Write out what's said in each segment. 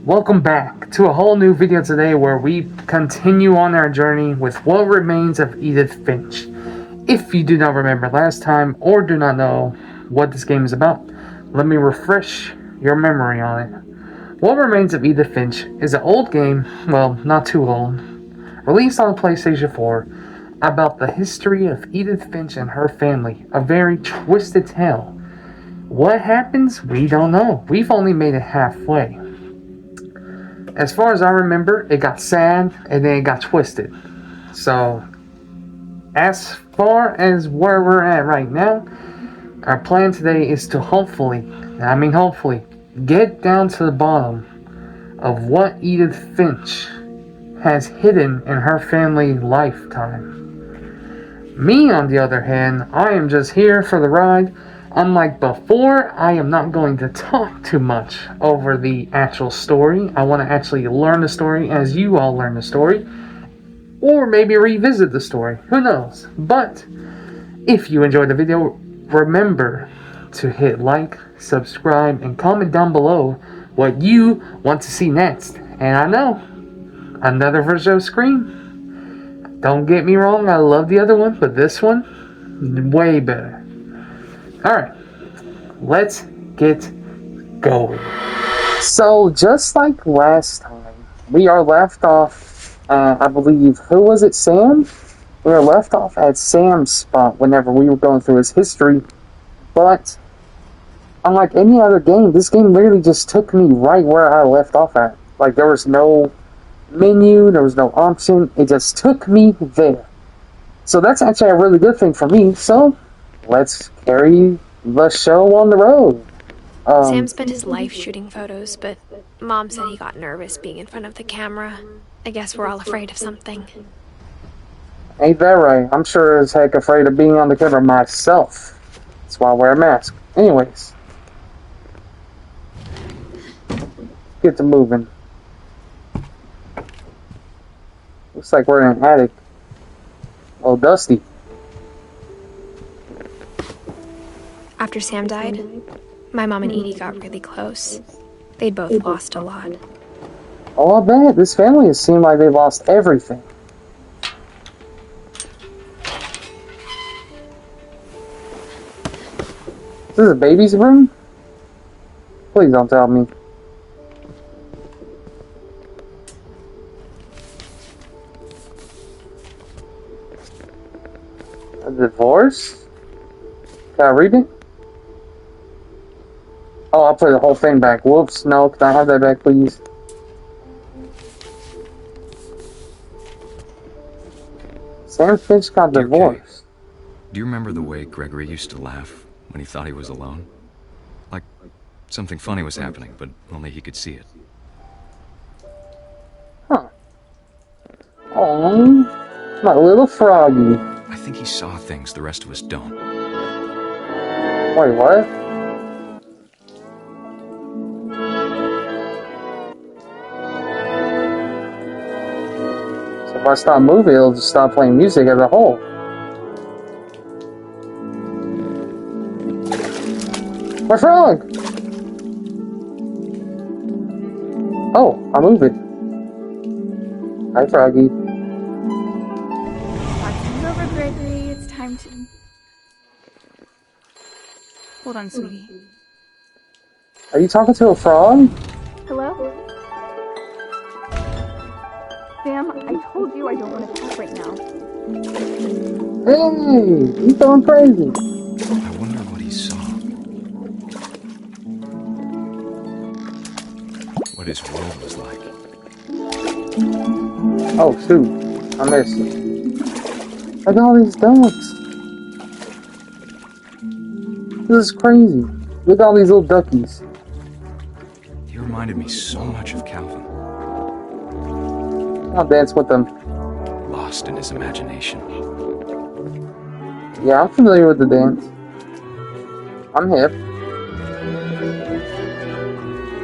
Welcome back to a whole new video today where we continue on our journey with What Remains of Edith Finch. If you do not remember last time or do not know what this game is about, let me refresh your memory on it. What Remains of Edith Finch is an old game, well, not too old, released on PlayStation 4 about the history of Edith Finch and her family, a very twisted tale. What happens? We don't know. We've only made it halfway. As far as I remember, it got sad and then it got twisted. So, as far as where we're at right now, our plan today is to hopefully, get down to the bottom of what Edith Finch has hidden in her family lifetime. Me, on the other hand, I am just here for the ride. Unlike before, I am not going to talk too much over the actual story. I want to actually learn the story as you all learn the story. Or maybe revisit the story. Who knows? But if you enjoyed the video, remember to hit like, subscribe, and comment down below what you want to see next. And I know, another version of Scream. Don't get me wrong, I love the other one, but this one, way better. Alright, let's get going. So, just like last time, we are left off, I believe, who was it, Sam? We were left off at Sam's spot whenever we were going through his history, but unlike any other game, this game literally just took me right where I left off at. Like, there was no menu, there was no option, it just took me there. So that's actually a really good thing for me, so let's carry the show on the road. Sam spent his life shooting photos, but Mom said he got nervous being in front of the camera. I guess we're all afraid of something. Ain't that right? I'm sure as heck afraid of being on the camera myself. That's why I wear a mask. Anyways. Get to moving. Looks like we're in an attic. Oh, dusty. After Sam died, my mom and Edie got really close. They'd both lost a lot. Oh, I bet. This family has seemed like they lost everything. Is this a baby's room? Please don't tell me. A divorce? Can I read it? Oh, I'll put the whole thing back. Whoops, no, can I have that back, please? Sam Finch got divorced. Do you remember the way Gregory used to laugh when he thought he was alone? Like something funny was happening, but only he could see it. Huh. Oh, my little froggy. I think he saw things the rest of us don't. Wait, what? So if I stop moving, it'll just stop playing music as a whole. My frog! Oh, I move it. Hi, Froggy. Party's over, Gregory. It's time to... Hold on, sweetie. Are you talking to a frog? Hello? Sam, I told you I don't want to talk right now. Hey, he's going crazy. I wonder what he saw. What his world was like. Oh, shoot. I missed it. Look at all these ducks. This is crazy. Look at all these little duckies. He reminded me so much of Calvin. I'll dance with them. Lost in his imagination. Yeah, I'm familiar with the dance. I'm hip.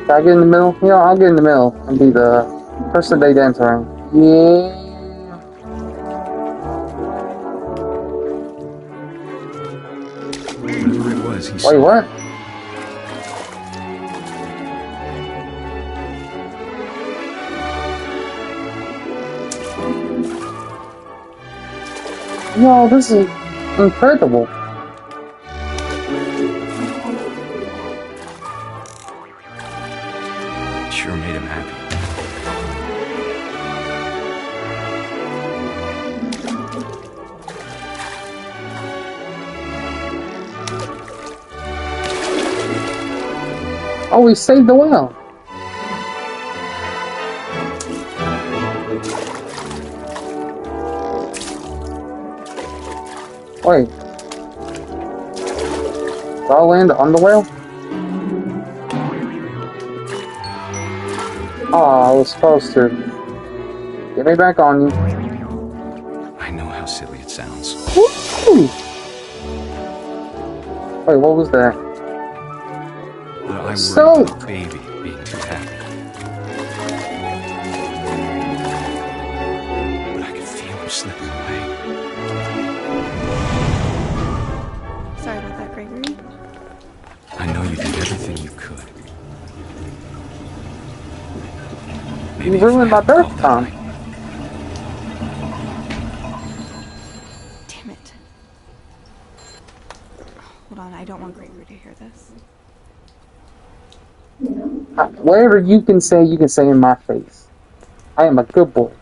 Can I get in the middle? You know, I'll get in the middle and be the person they dance around. Yeah. Whatever it was, he saw. Wait, what? Yo, this is incredible. Sure made him happy. Oh, we saved the whale. Wait. Did I land on the whale? Oh, I was supposed to. Get me back on you. I know how silly it sounds. Woo! Wait, what was that? But I worry So- about the baby being too happy. But I could feel him slipping away. Sorry about that, Gregory. I know you did everything you could. You Maybe if ruined I my hadn't birth called that time. night. Damn it. Hold on, I don't want Gregory to hear this. Whatever you can say in my face. I am a good boy.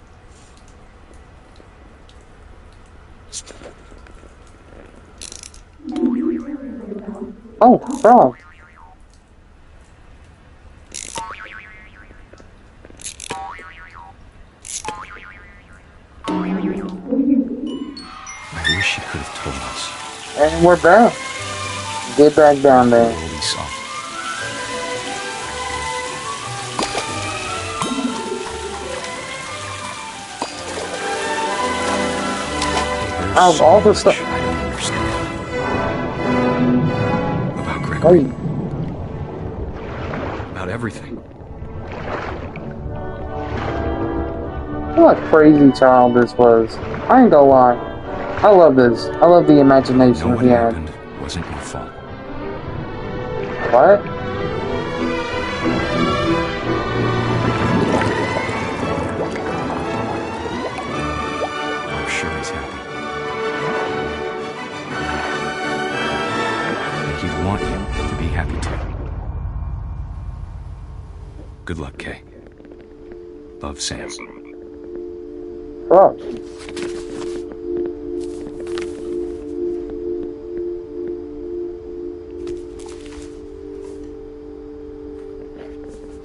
Oh, frog. I wish you could have told us. And we're back. Get back down there. All we saw. I've all the stuff. I don't understand. About Gregory. Wait. About everything. What a crazy child this was. I ain't gonna lie. I love this. I love the imagination Know what he had. happened wasn't your fault. What? I'm sure he's happy. And he'd want you to be happy too. Good luck, Kay. Love, Sam. Frog.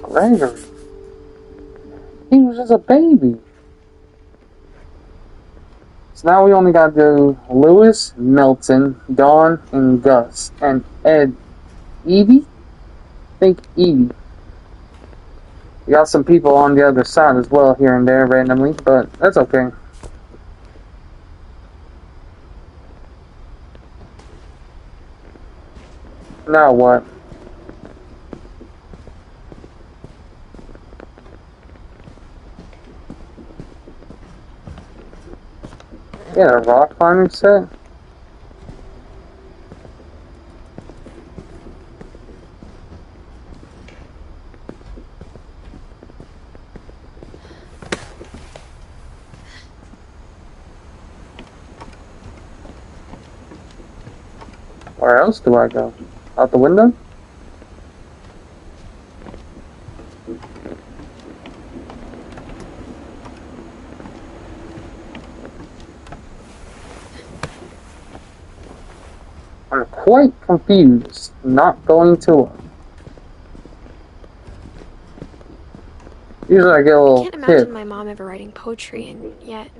Gregory. He was just a baby. So now we only got to do Lewis, Milton, Dawn, and Gus. And Ed. Edie? I think Edie. We got some people on the other side as well here and there randomly, but that's okay. Now what? Yeah, a rock climbing set? Where else do I go? Out the window? I'm quite confused. Not going to look. Usually I get a I little can't imagine tip. my mom ever writing poetry, and yet.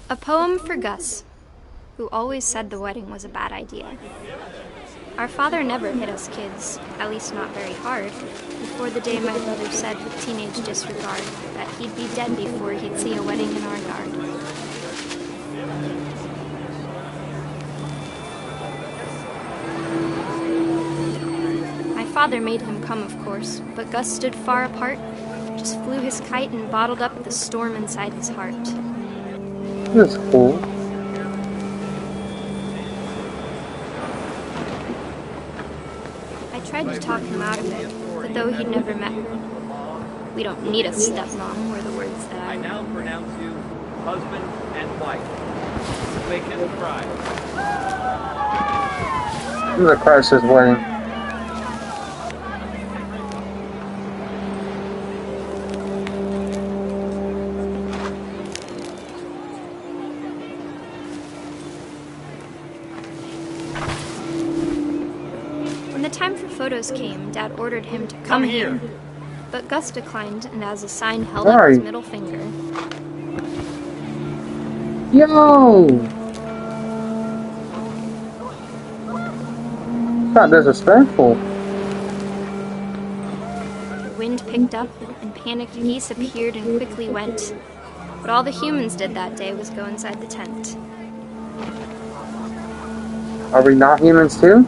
A poem for Gus, who always said the wedding was a bad idea. Our father never hit us kids, at least not very hard, before the day my brother said with teenage disregard that he'd be dead before he'd see a wedding in our yard. My father made him come, of course, but Gus stood far apart, just flew his kite and bottled up the storm inside his heart. This is cool. I tried to talk him out of it, but though he'd never met her, We don't need a stepmom, were the words that I now pronounce you husband and wife. Quick as a cry. This is a crisis wedding. When the time for photos came, Dad ordered him to come here. But Gus declined, and as a sign held up his middle finger. Yo! Not disrespectful. The wind picked up, and panicked geese appeared and quickly went. But all the humans did that day was go inside the tent. Are we not humans too?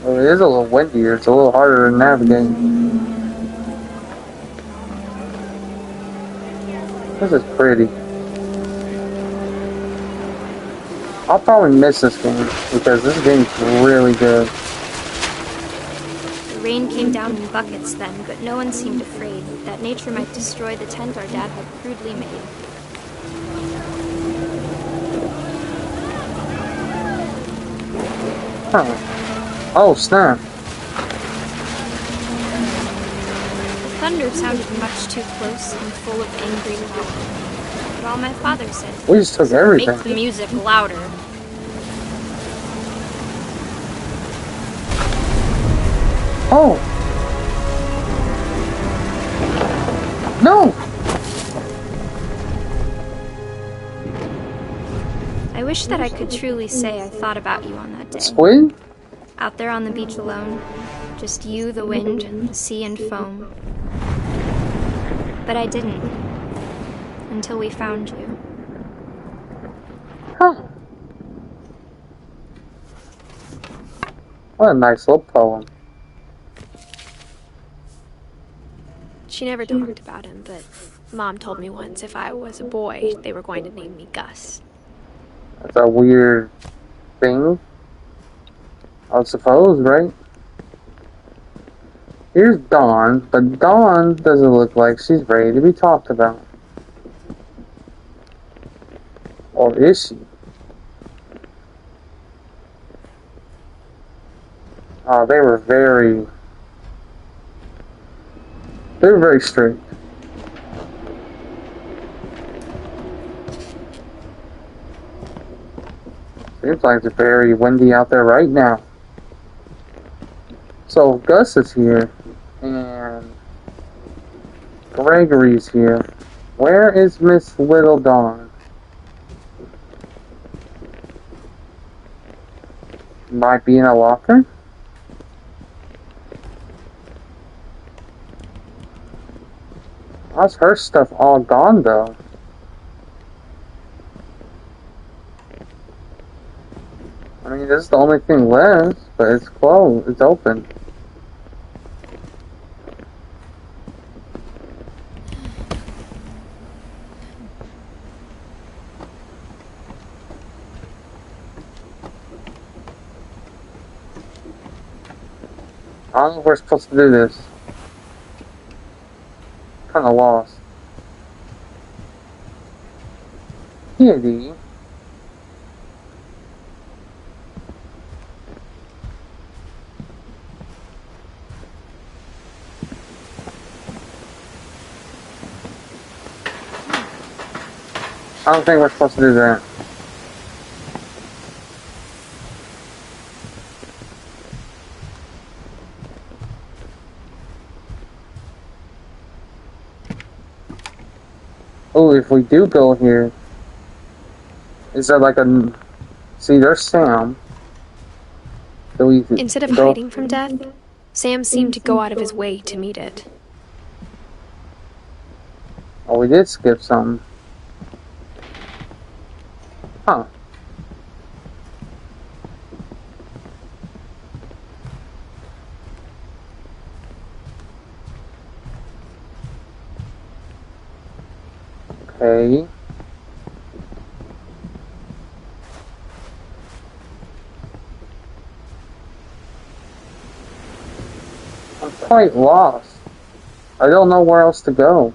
Well, it is a little windier. It's a little harder to navigate. This is pretty. I'll probably miss this game because this game's really good. The rain came down in buckets then, but no one seemed afraid that nature might destroy the tent our dad had crudely made. Huh. Oh, snap. The thunder sounded much too close and full of angry laughter. But all my father said We just took was, everything. make the music louder. Oh! No! I wish that I could truly say I thought about you on that day. Squid? Out there on the beach alone, just you, the wind, the sea, and foam. But I didn't. Until we found you. Huh. What a nice little poem. She never talked about him, but Mom told me once if I was a boy, they were going to name me Gus. That's a weird thing, I suppose, right? Here's Dawn, but Dawn doesn't look like she's ready to be talked about. Or is she? Oh, they were very strict. Seems like it's very windy out there right now. So Gus is here, and Gregory's here. Where is Miss Little Dawn? Might be in a locker? How's her stuff all gone though? I mean, this is the only thing left, but it's closed. It's open. I don't know if we're supposed to do this. Kinda lost. Kitty. I don't think we're supposed to do that. Oh, if we do go here, is there like a... See, there's Sam. Do we Instead of go... hiding from death, Sam seemed to go out of his way to meet it. Oh, we did skip something. Huh. Okay. I'm quite lost. I don't know where else to go.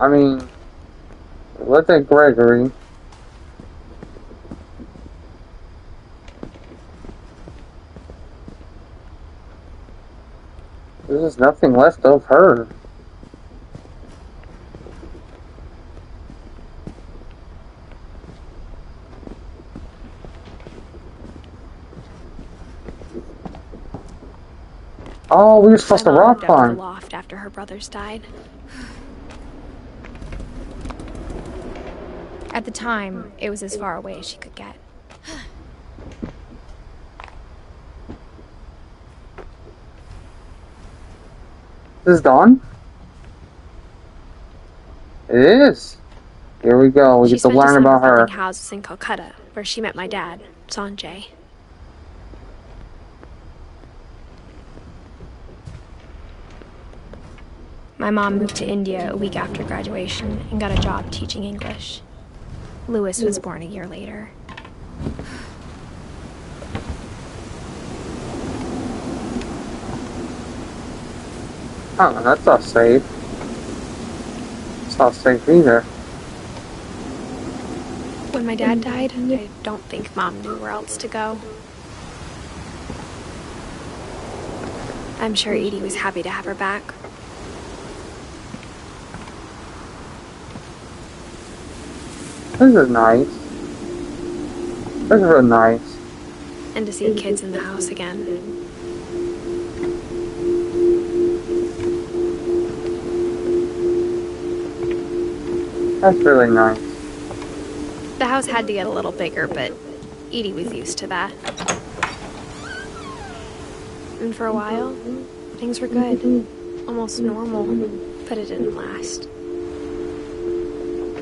I mean, look at Gregory. There's nothing left of her. Oh, we were supposed to My mom rock moved up to the climb. loft after her brothers died. At the time, it was as far away as she could get. This is Dawn? It is. Here we go. We She get to spent a learn summer about her. flipping houses in Calcutta, where she met my dad, Sanjay. My mom moved to India a week after graduation and got a job teaching English. Louis was born a year later. Oh, that's not safe. It's not safe either. When my dad died, I don't think Mom knew where else to go. I'm sure Edie was happy to have her back. This is nice. This is real nice. And to see kids in the house again. That's really nice. The house had to get a little bigger, but Edie was used to that. And for a while, things were good. Almost normal, but it didn't last.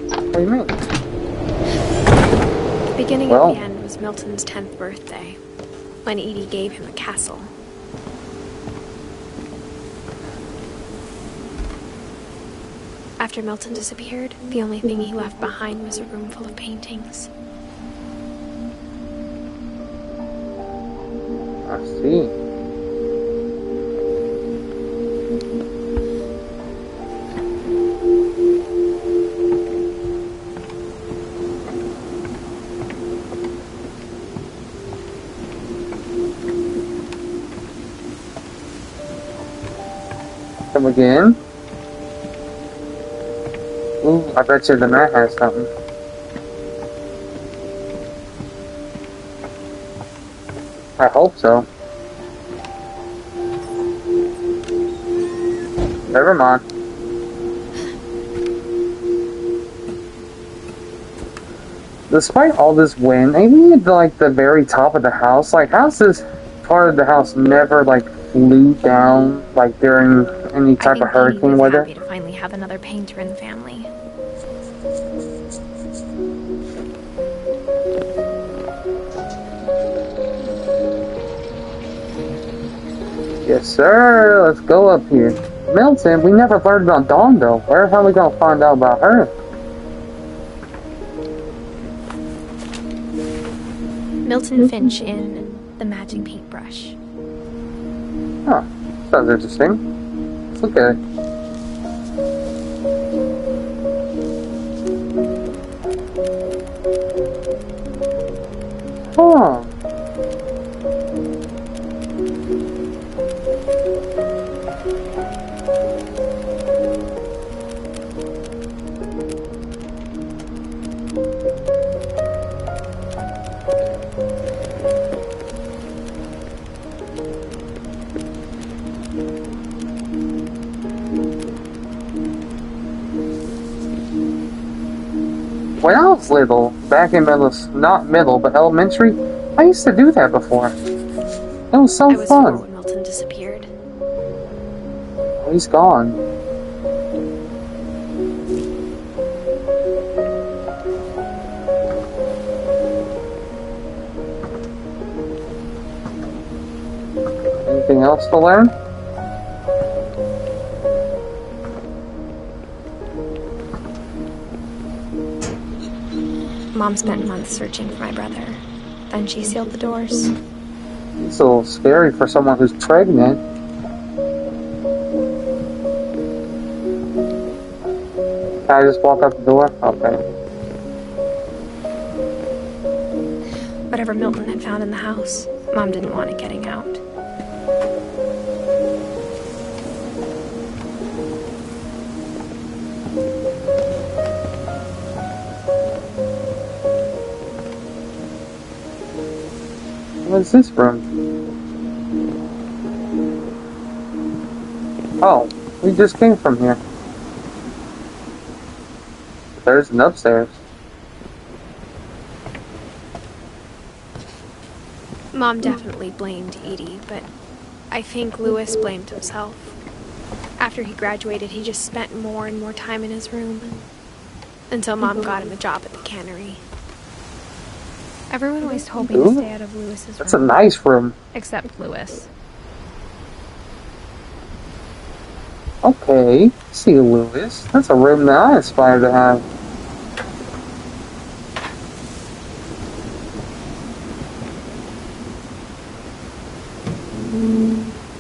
What do you mean? The beginning Well. of the end was Milton's 10th birthday, when Edie gave him a castle. After Milton disappeared, the only thing he left behind was a room full of paintings. I see. Come again? Ooh, I bet you the mat has something. I hope so. Never mind. Despite all this wind, even at like the very top of the house, like how's this part of the house never like flew down like during any I type think of hurricane Edie was weather? happy to finally have another painter in the family. Yes, sir. Let's go up here. Milton, we never learned about Dawn though. Where the hell are we gonna find out about her? Milton Finch in The Magic Paintbrush. Huh. Sounds interesting. Let's look at it. Huh. When I was little, back in not middle, but elementary, I used to do that before. It was so I was 4 fun. when Milton disappeared. He's gone. else to learn? Mom spent months searching for my brother. Then she sealed the doors. It's a little scary for someone who's pregnant. Can I just walk out the door? Okay. Whatever Milton had found in the house, Mom didn't want it getting out. What's this room? Oh, we just came from here. There's an upstairs. Mom definitely blamed Edie, but I think Louis blamed himself. After he graduated, he just spent more and more time in his room. Until Mom got him a job at the cannery. Everyone always told me to stay out of Louis's room. That's a nice room. Except Louis. Okay, see Louis. That's a room that I aspire to have.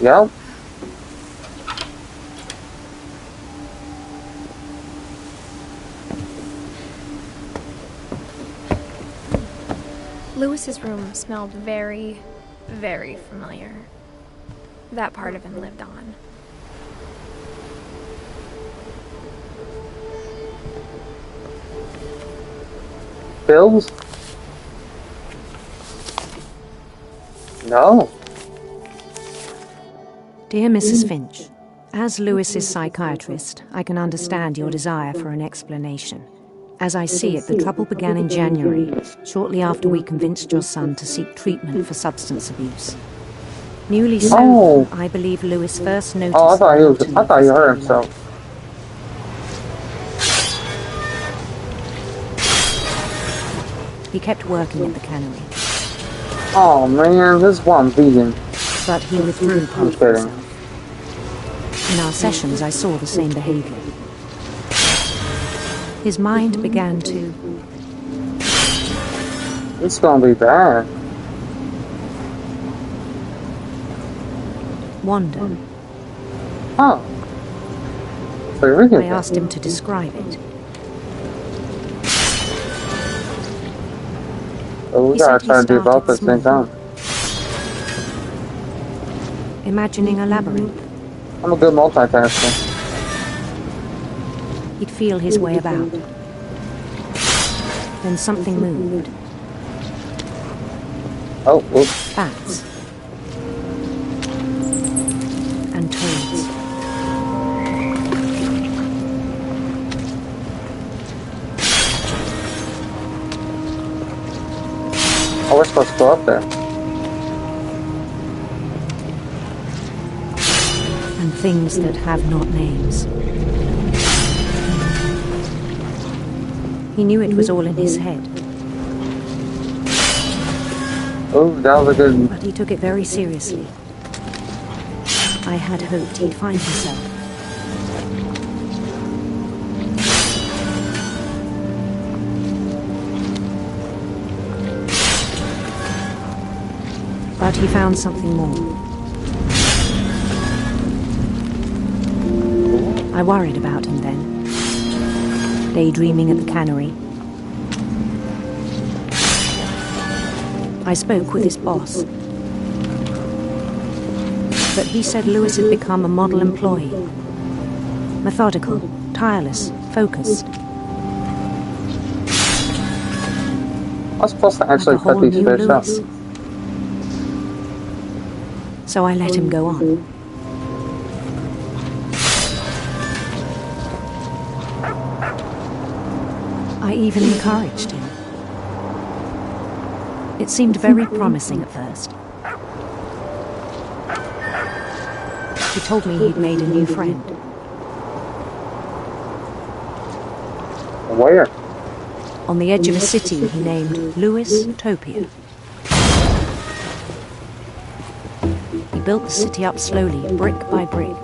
Yep. Louis's room smelled very, very familiar. That part of him lived on. Bills? No. Dear Mrs. Finch, as Louis's psychiatrist, I can understand your desire for an explanation. As I see it, the trouble began in January, shortly after we convinced your son to seek treatment for substance abuse. Newly sober, I believe Louis first noticed. Oh, I thought he hurt himself. He kept working at the cannery. Oh man, this is why I'm vegan. But he withdrew part of himself. In our sessions, I saw the same behavior. His mind began to... It's gonna be bad. wander. Oh. So you're reading I asked him to describe it. So we gotta try to do both at the same time. Imagining a labyrinth. I'm a good multitasker. He'd feel his way about. Then something moved. Oh, oops. Bats. And toads. Oh, we're supposed to go up there. And things that have not names. He knew it was all in his head. Oh, that was a good... But he took it very seriously. I had hoped he'd find himself. But he found something more. I worried about him then. Daydreaming at the cannery. I spoke with his boss. But he said Louis had become a model employee. Methodical, tireless, focused. I was supposed to actually Like a cut whole these new fish up. Louis. So I let him go on. I even encouraged him. It seemed very promising at first. He told me he'd made a new friend. Where? On the edge of a city he named Louis Topia. He built the city up slowly, brick by brick.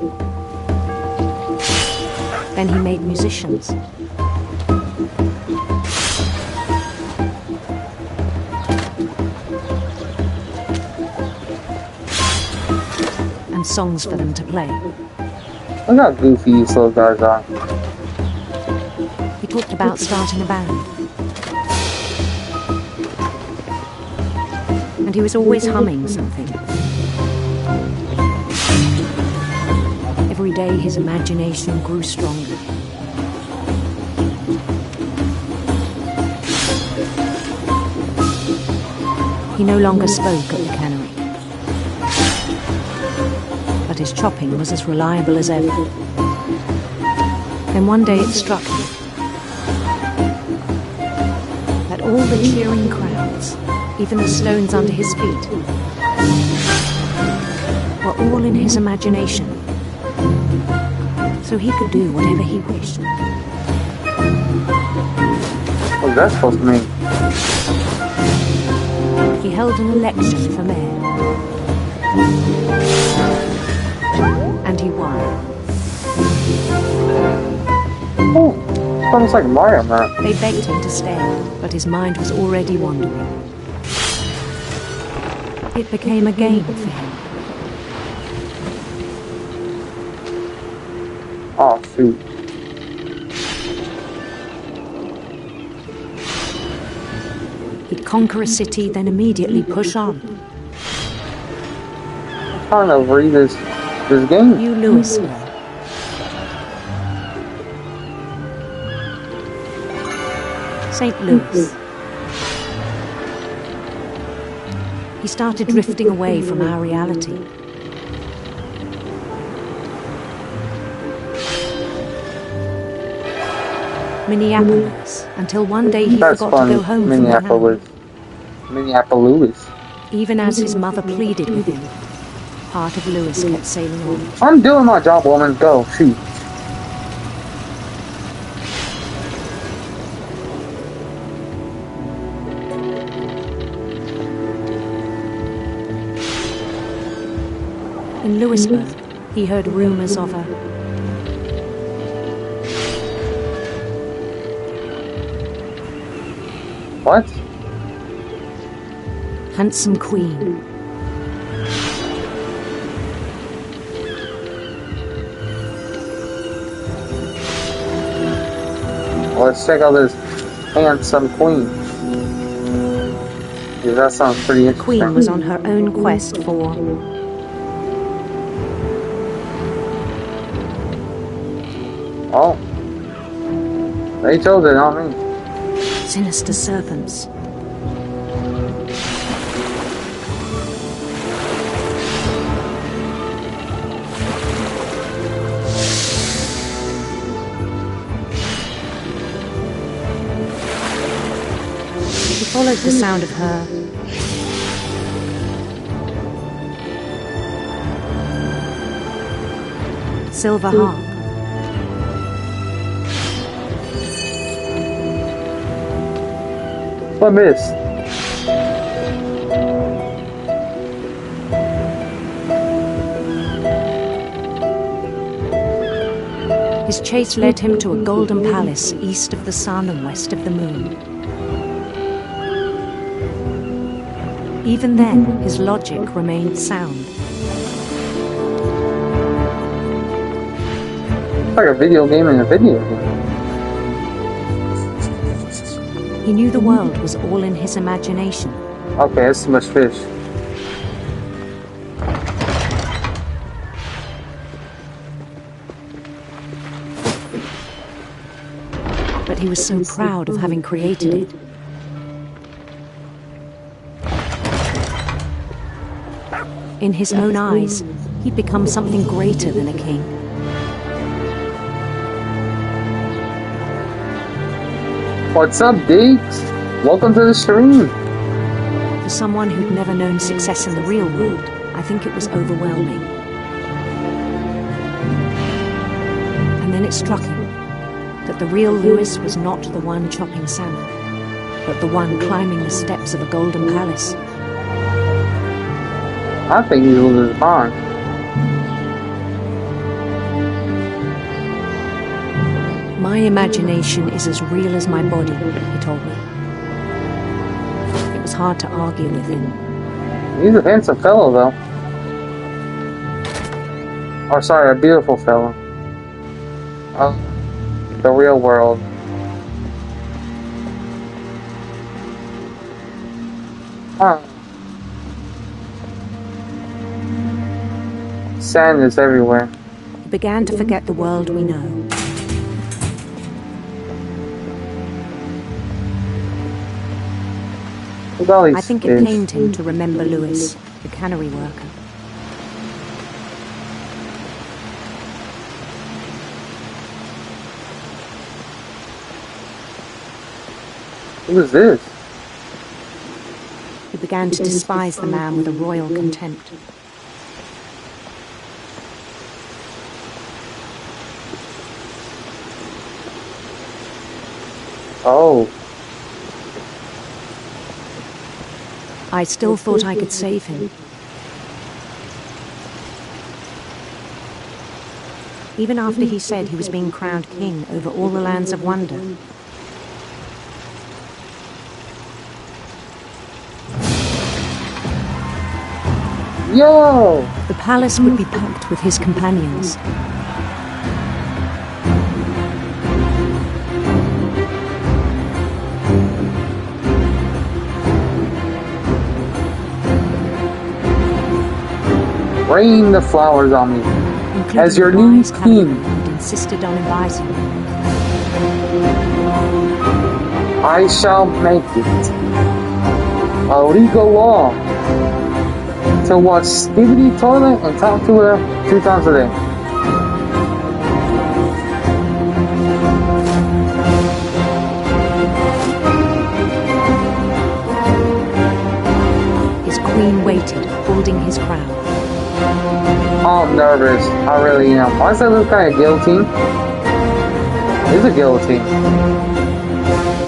Then he made musicians. And songs for them to play. Look how goofy these little guys are. He talked about starting a band. And he was always humming something. Every day his imagination grew stronger. He no longer spoke at the cannery. But his chopping was as reliable as ever. Then one day it struck him that all the cheering crowds, even the stones under his feet, were all in his imagination, so he could do whatever he wished. What's that supposed to mean? He held an election for mayor. And he won. Oh, it's almost like Mario, man. They begged him to stay, but his mind was already wandering. It became a game for him. Oh, shoot. He'd conquer a city, then immediately push on. I'm trying to read this game. New Louisville. St. Louis. He started drifting away from our reality. Minneapolis, until one day he That's forgot fun. to go home Minneapolis. Minneapolis. Even as his mother pleaded with him, part of Louis kept sailing on. I'm doing my job, woman. Go, shoot. In Louisburg, he heard rumors of a What? handsome queen. Let's check out this handsome queen. Yeah, that sounds pretty The interesting. queen was on her own quest for Oh. They chose it, not me. sinister serpents. He followed the sound of her silver harp. What miss? His chase led him to a golden palace east of the sun and west of the moon. Even then, his logic remained sound. It's like a video game in a video game. He knew the world was all in his imagination. Okay, that's too much fish. But he was so proud of having created it. In his own eyes, he'd become something greater than a king. What's up, Deeks? Welcome to the stream. For someone who'd never known success in the real world, I think it was overwhelming. And then it struck him that the real Louis was not the one chopping salmon, but the one climbing the steps of a golden palace. I think he loses his mind. My imagination is as real as my body, he told me. It was hard to argue with him. He's a handsome fellow, though. Or sorry, a beautiful fellow. The real world. Huh. Sand is everywhere. He began to forget the world we know. Look at all these I think it fish. pained him to remember Lewis, the cannery worker. Who is this? He began to despise the man with a royal contempt. Oh. I still thought I could save him. Even after he said he was being crowned king over all the lands of wonder. Yo! The palace would be packed with his companions. Rain the flowers on me. Including As your the new wise king. cavalry who'd insisted on advising me. I shall make it a legal law to watch Skibidi Toilet and talk to her 2 times a day. His queen waited, holding his crown. Oh, I'm nervous. I really am. Why does that look kind of guillotine? It is a guillotine.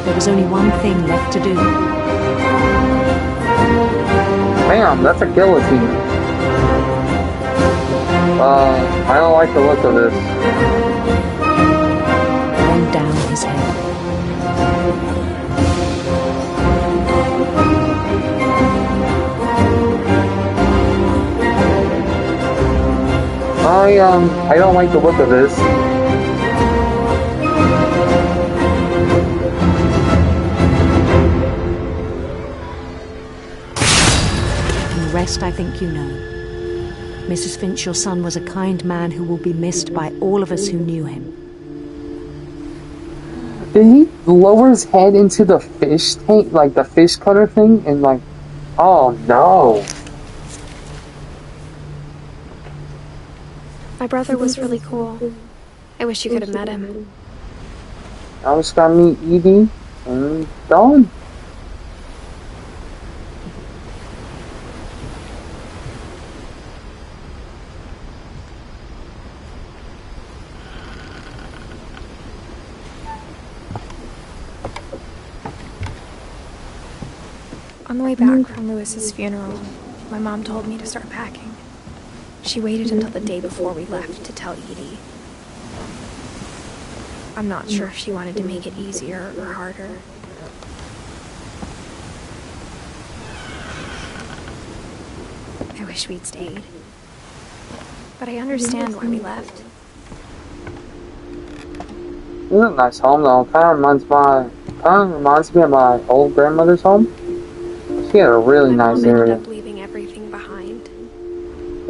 There was only one thing left to do. Damn, that's a guillotine. I don't like the look of this. Then down his head. I don't like the look of this. And the rest I think you know. Mrs. Finch, your son was a kind man who will be missed by all of us who knew him. Did he lower his head into the fish tank, like the fish cutter thing, and like, oh no. My brother was really cool. I wish you could have met him. I just gotta meet Edie and Dawn. On the way back from Lewis's funeral, my mom told me to start packing. She waited until the day before we left to tell Edie. I'm not sure if she wanted to make it easier or harder. I wish we'd stayed. But I understand why we left. This is a nice home though. Kind of reminds me of my old grandmother's home. She had a really My nice mom ended area. up leaving everything behind.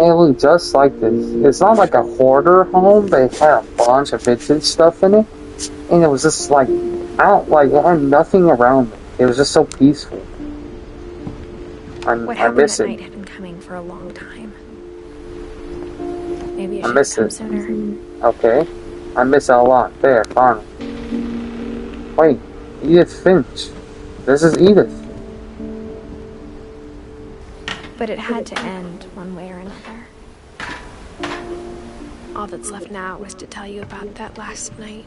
It looked just like this. It's not like a hoarder home, but it had a bunch of vintage stuff in it. And it was just like, it had nothing around it. It was just so peaceful. What I happened miss that it. night had been coming for a long time. Maybe I I miss should it. have come sooner. Okay. I miss it a lot. There, finally. Wait, Edith Finch. This is Edith. But it had to end one way or another. All that's left now is to tell you about that last night.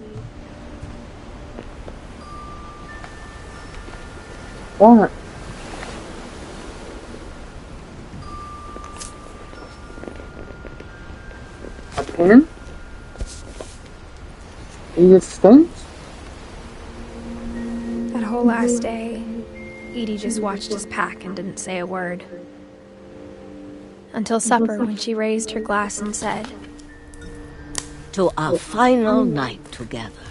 What? in? Edith Finch? That whole last day, Edie just watched us pack and didn't say a word. Until supper, when she raised her glass and said, "To our final night together,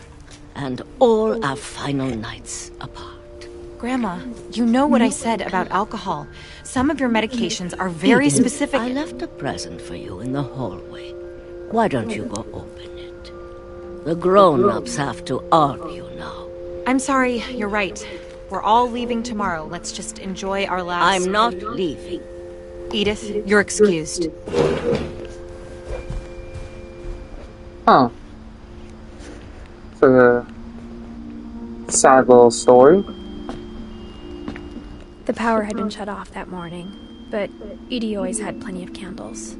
and all our final nights apart." Grandma, you know what I said about alcohol. Some of your medications are very Edith, specific. I left a present for you in the hallway. Why don't you go open it? The grown-ups have to argue now. I'm sorry, you're right. We're all leaving tomorrow. Let's just enjoy our last... I'm not leaving. Edith, you're excused. Huh. So, sad little story. the power had been shut off that morning, but Edie always had plenty of candles.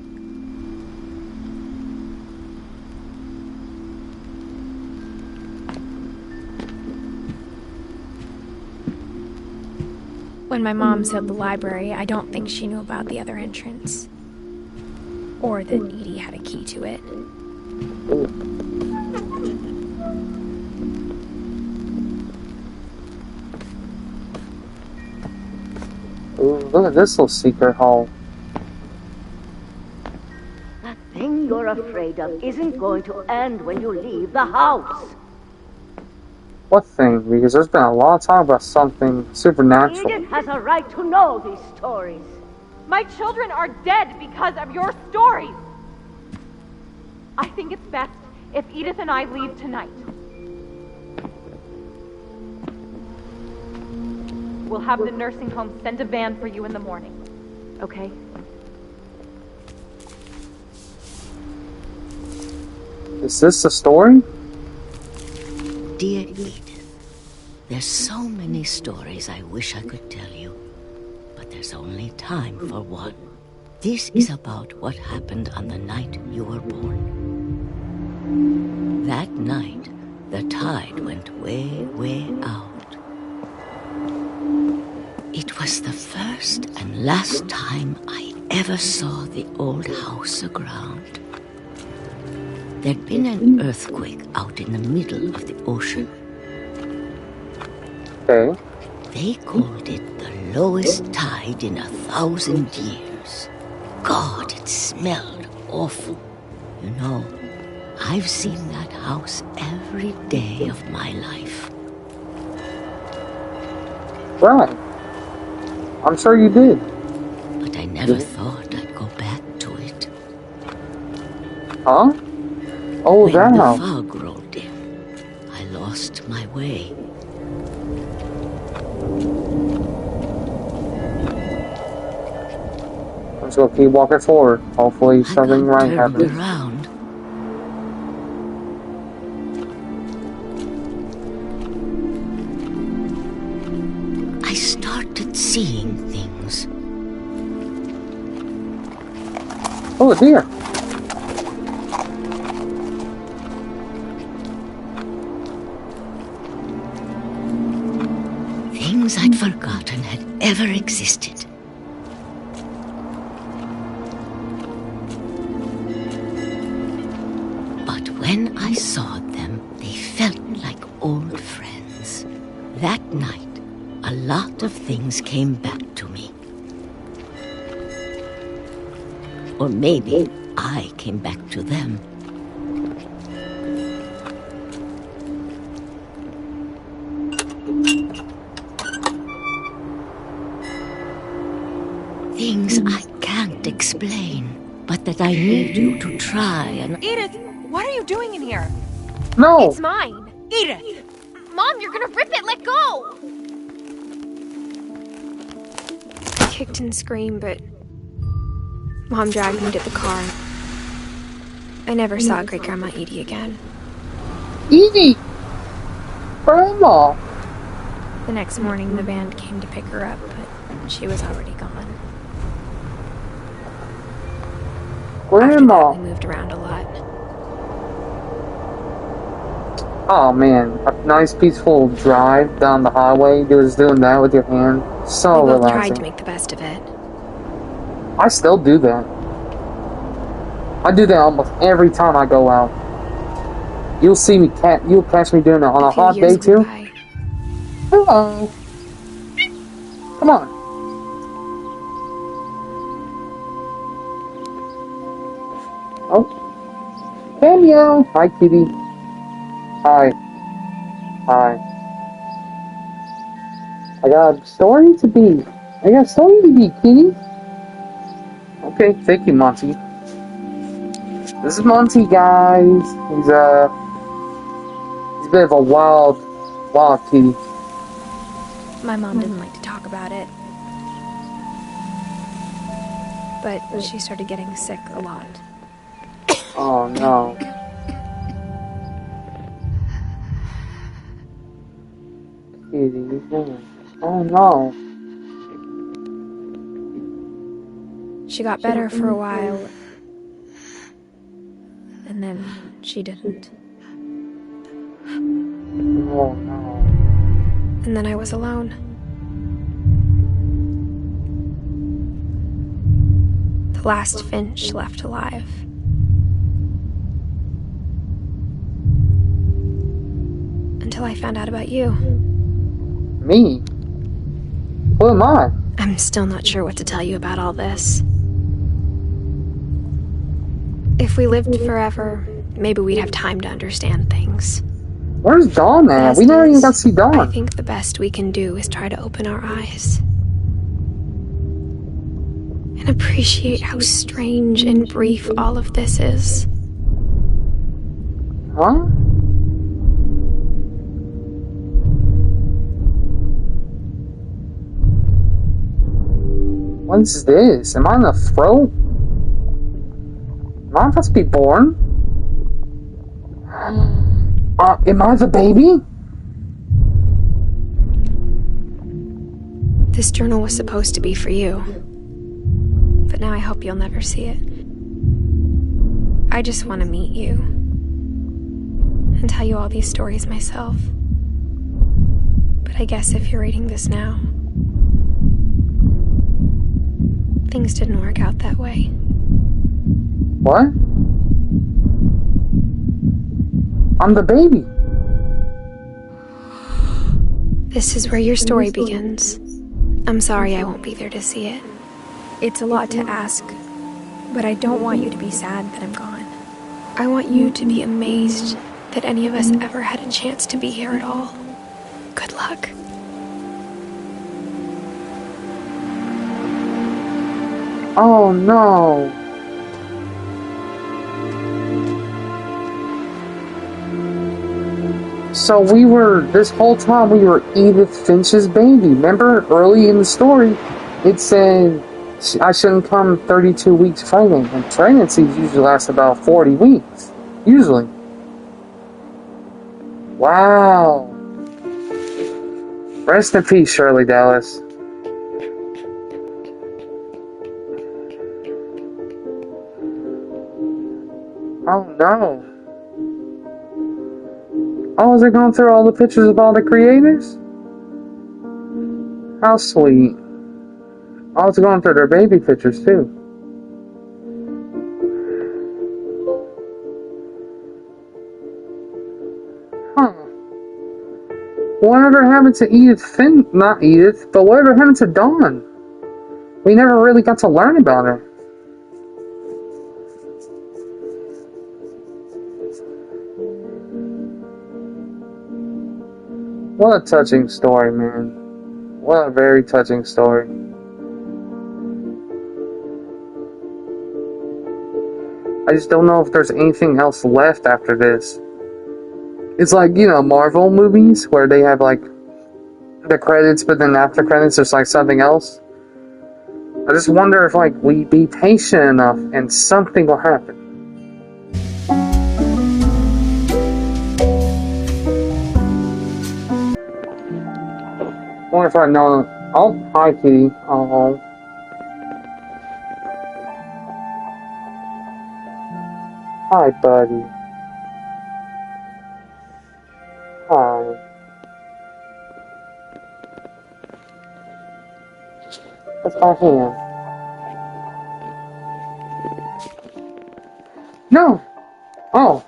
When my mom sealed the library, I don't think she knew about the other entrance. Or that Edie had a key to it. Ooh, look at this little secret hall. That thing you're afraid of isn't going to end when you leave the house. What thing? Because there's been a lot of talk about something supernatural. Edith has a right to know these stories. My children are dead because of your stories. I think it's best if Edith and I leave tonight. We'll have the nursing home send a van for you in the morning. Okay? Is this the story? Dear Edith, there's so many stories I wish I could tell you, but there's only time for one. This is about what happened on the night you were born. That night, the tide went way, way out. It was the first and last time I ever saw the old house aground. There'd been an earthquake out in the middle of the ocean. Okay. They called it the lowest tide in 1,000 years. God, it smelled awful. You know, I've seen that house every day of my life. Right. I'm sure you did. But I never thought I'd go back to it. Huh? Oh, When that the house. fog rolled in, I lost my way. I'm just gonna keep walking forward. Hopefully something I right got turned happens. around. I started seeing things. Oh dear. Things I'd forgotten had ever existed. But when I saw them, they felt like old friends. That night, a lot of things came back to me. Or maybe I came back to them. Things I can't explain, but that I need you to try and... Edith, what are you doing in here? No! It's mine! Edith! Mom, you're gonna rip it! Let go! I kicked and screamed, but Mom dragged me to the car. I never saw Great Grandma Edie again. Edie! Grandma! The next morning, the band came to pick her up, but she was already gone. After that, Grandma! we moved around a lot. Oh man, a nice peaceful drive down the highway. You're just doing that with your hand. So We both tried relaxing. to make the best of it. I still do that. I do that almost every time I go out. You'll see me, you'll catch me doing it on a hot day too. Hello. Come on. Oh. Cameo. Hi, kitty. Hi. Hi. I got a story to be. Kitty. Okay, thank you, Monty. This is Monty, guys. He's a bit of a wild kitty. My mom didn't like to talk about it. But she started getting sick a lot. Oh no. Kitty, oh no. She got better for a while, and then she didn't. Oh no. And then I was alone. The last Finch left alive. Until I found out about you. Me? Who am I? I'm still not sure what to tell you about all this. If we lived forever, maybe we'd have time to understand things. Where's Dawn at? We never even got to see Dawn. I think the best we can do is try to open our eyes. And appreciate how strange and brief all of this is. Huh? What is this? Am I in the throat? Am I supposed to be born? Am I the baby? This journal was supposed to be for you. But now I hope you'll never see it. I just want to meet you. And tell you all these stories myself. But I guess if you're reading this now, things didn't work out that way. What? I'm the baby. This is where your story begins. I'm sorry I won't be there to see it. It's a lot to ask, but I don't want you to be sad that I'm gone. I want you to be amazed that any of us ever had a chance to be here at all. Good luck. Oh no. So this whole time we were Edith Finch's baby. Remember, early in the story, it said I shouldn't come 32 weeks pregnant. And pregnancies usually last about 40 weeks. Usually. Wow. Rest in peace, Shirley Dallas. Oh no. Oh, is it going through all the pictures of all the creators? How sweet. Oh, it's going through their baby pictures too. Huh. Whatever happened to not Edith, but whatever happened to Dawn? We never really got to learn about her. What a touching story, man. What a very touching story. I just don't know if there's anything else left after this. It's like, Marvel movies where they have like the credits, but then after credits there's like something else. I just wonder if like we be patient enough and something will happen. I wonder if I know. Oh, hi, kitty. Oh. Hi, buddy. Hi. That's my hand. No! Oh.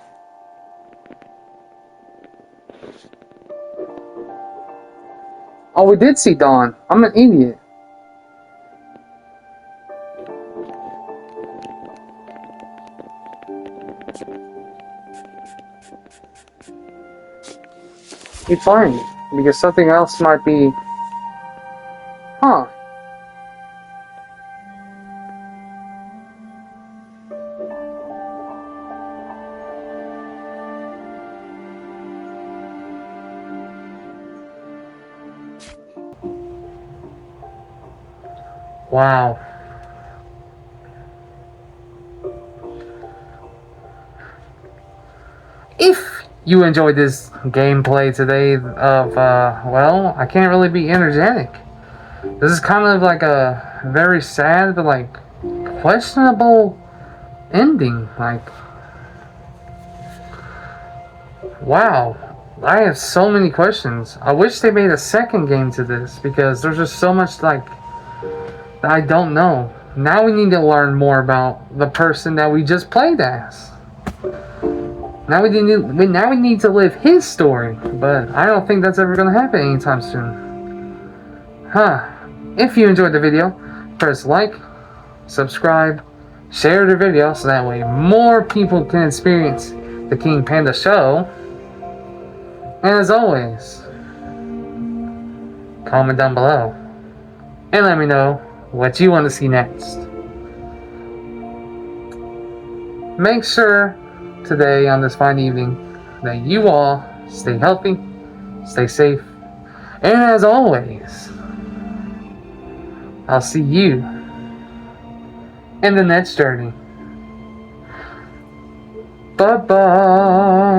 Oh, we did see Dawn. I'm an idiot. Keep fine, because something else might be... Huh. Wow. If you enjoyed this gameplay today of, well, I can't really be energetic. This is kind of like a very sad, but like, questionable ending. Like, wow. I have so many questions. I wish they made a second game to this, because there's just so much, like, that I don't know. Now we need to learn more about the person that we just played as. Now we need to live his story, but I don't think that's ever going to happen anytime soon. Huh. If you enjoyed the video, press like, subscribe, share the video so that way more people can experience the King Panda show. And as always, comment down below and let me know what you want to see next. Make sure today on this fine evening that you all stay healthy, stay safe, and as always, I'll see you in the next journey. Bye-bye.